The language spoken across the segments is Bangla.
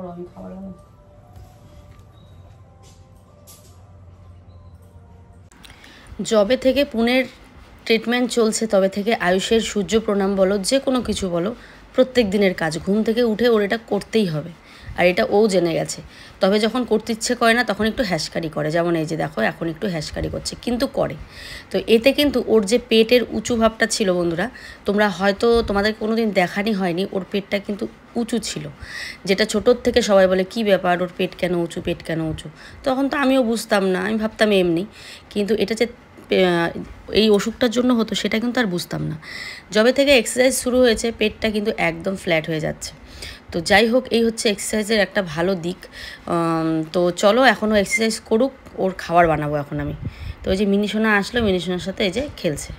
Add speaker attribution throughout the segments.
Speaker 1: করো, আমি খাবার বানাবো। যবে থেকে পুনের ট্রিটমেন্ট চলছে তবে থেকে আয়ুষের সূর্য প্রণাম বলো, যে কোনো কিছু বলো, প্রত্যেক দিনের কাজ। ঘুম থেকে উঠে ওর এটা করতেই হবে, আর এটা ও জেনে গেছে। তবে যখন করতে ইচ্ছে করে না তখন একটু হ্যাসকারি করে, যেমন এই যে দেখো এখন একটু হ্যাসকারি করছে, কিন্তু করে। তো এতে কিন্তু ওর যে পেটের উঁচু ভাবটা ছিল বন্ধুরা, তোমরা হয়তো তোমাদের কোনো দিন দেখানি হয়নি, ওর পেটটা কিন্তু উঁচু ছিল, যেটা ছোটোর থেকে সবাই বলে কী ব্যাপার ওর পেট কেন উঁচু, পেট কেন উঁচু। তখন তো আমিও বুঝতাম না, আমি ভাবতাম এমনি, কিন্তু এটা যে এই অসুখটার জন্য হতো সেটা কিন্তু আর বুঝতাম না। যবে থেকে এক্সারসাইজ শুরু হয়েছে পেটটা কিন্তু একদম ফ্ল্যাট হয়ে যাচ্ছে। তো যাই হোক, এই হচ্ছে এক্সারসাইজের একটা ভালো দিক। তো চলো এখনও এক্সারসাইজ করুক, ওর খাবার বানাবো এখন আমি। তো ওই যে মিনিসোনা আসলো, মিনিসোনার সাথে এই যে খেলছে।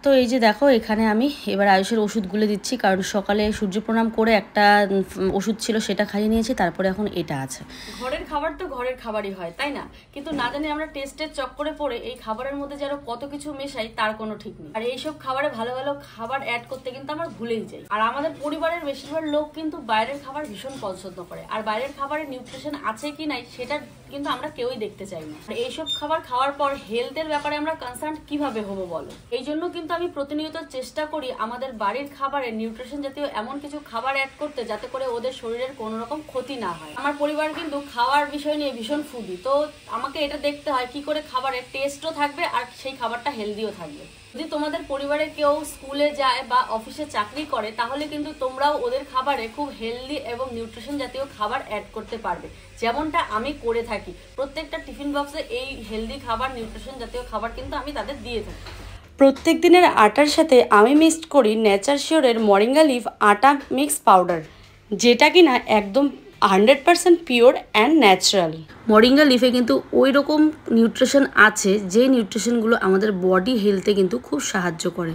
Speaker 1: তো এই যে দেখো এখানে আমি এবার আয়ুষের ওষুধগুলো দিচ্ছি, কারণ সকালে সূর্য প্রণাম করে একটা ওষুধ ছিল সেটা খাইয়ে নিয়েছি, তারপরে এখন এটা আছে। ঘরের খাবার তো ঘরের খাবারই হয়, তাই না? কিন্তু না জানি আমরা টেস্টের চক্করে পড়ে এই খাবারের মধ্যে যেন কত কিছু মেশাই তার কোনো ঠিক নেই। আর এইসব খাবারে ভালো ভালো খাবার অ্যাড করতে কিন্তু আমরা ভুলেই যাই। আর আমাদের পরিবারের বেশিরভাগ লোক কিন্তু বাইরের খাবার ভীষণ পছন্দ করে, আর বাইরের খাবারের নিউট্রিশন আছে কি নাই সেটা কিন্তু আমরা কেউই দেখতে চাই না। এইসব খাবার খাওয়ার পর হেলথের ব্যাপারে আমরা কনসার্ন কিভাবে হবো বলো? এই জন্য কিন্তু আমি প্রতিনিয়ত চেষ্টা করি আমাদের বাড়ির খাবারে নিউট্রিশন জাতীয় এমন কিছু খাবার অ্যাড করতে যাতে করে ওদের শরীরের কোনো রকম ক্ষতি না হয়। আমার পরিবার কিন্তু খাওয়ার বিষয় নিয়ে ভীষণ ফুডি, তো আমাকে এটা দেখতে হয় কি করে খাবারের টেস্টও থাকবে আর সেই খাবারটা হেলদিও থাকবে। যদি তোমাদের পরিবারে কেউ স্কুলে যায় বা অফিসে চাকরি করে তাহলে কিন্তু তোমরাও ওদের খাবারে খুব হেলদি এবং নিউট্রিশন জাতীয় খাবার অ্যাড করতে পারবে, যেমনটা আমি করে থাকি। প্রত্যেকটা টিফিন বক্সে এই হেলদি খাবার, নিউট্রিশন জাতীয় খাবার কিন্তু আমি তাদের দিয়ে থাকি। প্রত্যেক দিনের আটার সাথে আমি মিক্সড করি নেচার শিওরের মরিঙ্গা লিফ আটা মিক্স পাউডার, যেটা কিনা একদম 100% পিওর অ্যান্ড ন্যাচারাল। মরিঙ্গা লিফে কিন্তু ওই রকম নিউট্রিশন আছে যে নিউট্রিশনগুলো আমাদের বডি হেলথে কিন্তু খুব সাহায্য করে।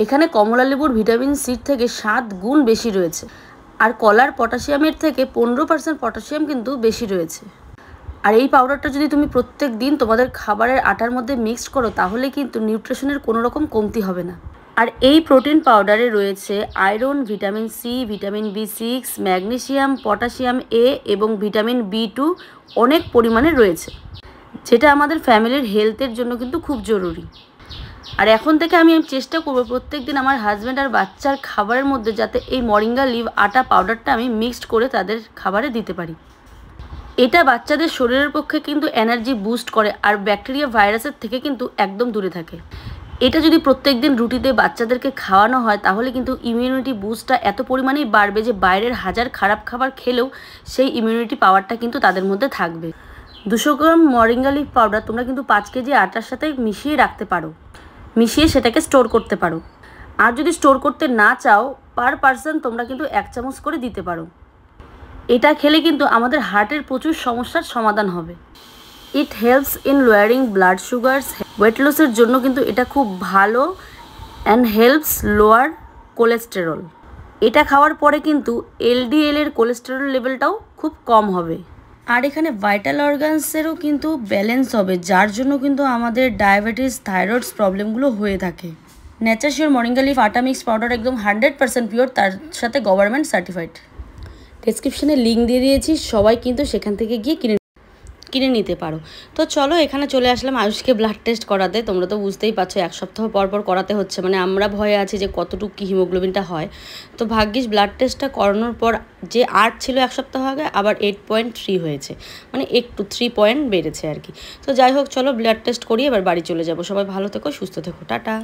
Speaker 1: এখানে কমলা লেবুর ভিটামিন সি থেকে 7 গুণ বেশি রয়েছে, আর কলার পটাশিয়ামের থেকে 15% পটাশিয়াম কিন্তু বেশি রয়েছে। আর এই পাউডারটা যদি তুমি প্রত্যেক দিন তোমাদের খাবারের আটার মধ্যে মিক্সড করো তাহলে কিন্তু নিউট্রিশনের কোনো রকম কমতি হবে না। আর এই প্রোটিন পাউডারে রয়েছে iron, vitamin C, vitamin B6, magnesium, potassium এ এবং ভিটামিন B2 অনেক পরিমাণে রয়েছে, যেটা আমাদের ফ্যামিলির হেলথের জন্য কিন্তু খুব জরুরি। আর এখন থেকে আমি চেষ্টা করবো প্রত্যেক দিন আমার হাজব্যান্ড আর বাচ্চার খাবারের মধ্যে যাতে এই মরিঙ্গা লিভ আটা পাউডারটা আমি মিক্সড করে তাদের খাবারে দিতে পারি। এটা বাচ্চাদের শরীরের পক্ষে কিন্তু এনার্জি বুস্ট করে আর ব্যাকটেরিয়া ভাইরাসের থেকে কিন্তু একদম দূরে থাকে। এটা যদি প্রত্যেক দিন রুটিতে বাচ্চাদেরকে খাওয়ানো হয় তাহলে কিন্তু ইমিউনিটি বুস্টটা এত পরিমাণেই বাড়বে যে বাইরের হাজার খারাপ খাবার খেলেও সেই ইমিউনিটি পাওয়ারটা কিন্তু তাদের মধ্যে থাকবে। 200 গ্রাম মরিঙ্গা লিফ পাউডার তোমরা কিন্তু 5 কেজি আটার সাথে মিশিয়ে রাখতে পারো, মিশিয়ে সেটাকে স্টোর করতে পারো। আর যদি স্টোর করতে না চাও পার পারসন তোমরা কিন্তু 1 চামচ করে দিতে পারো। এটা খেলে কিন্তু আমাদের হার্টের প্রচুর সমস্যার সমাধান হবে। It helps in lowering blood sugars, weight লসের জন্য কিন্তু এটা খুব ভালো, অ্যান্ড হেল্পস লোয়ার কোলেস্টেরল। এটা খাওয়ার পরে কিন্তু LDL এর কোলেস্টেরল লেভেলটাও খুব কম হবে। আর এখানে ভাইটাল অর্গানসেরও কিন্তু ব্যালেন্স হবে, যার জন্য কিন্তু আমাদের ডায়াবেটিস, থাইরয়েডস প্রবলেমগুলো হয়ে থাকে। নেচার শিওর মরিঙ্গা লিফ আটা মিক্স পাউডার একদম 100% পিওর, তার সাথে গভর্নমেন্ট সার্টিফাইড। ডেসক্রিপশানে লিঙ্ক দিয়ে দিয়েছি, সবাই কিন্তু সেখান থেকে গিয়ে কিনে নিতে পারো। তো চলো এখানে চলে আসলাম আয়ুষকে ব্লাড টেস্ট করাতে। তোমরা তো বুঝতেই পারছো 1 সপ্তাহ পর পর করাতে হচ্ছে, মানে আমরা ভয়ে আছি যে কতটুকু কী হিমোগ্লোবিনটা হয়। তো ভাগ্যিস ব্লাড টেস্টটা করানোর পর যে 8 ছিল 1 সপ্তাহ আগে আবার 8.3 হয়েছে, মানে একটু 3 পয়েন্ট বেড়েছে আর কি। তো যাই হোক চলো ব্লাড টেস্ট করি, এবার বাড়ি চলে যাবো। সবাই ভালো থেকো, সুস্থ থেকো, টাটা।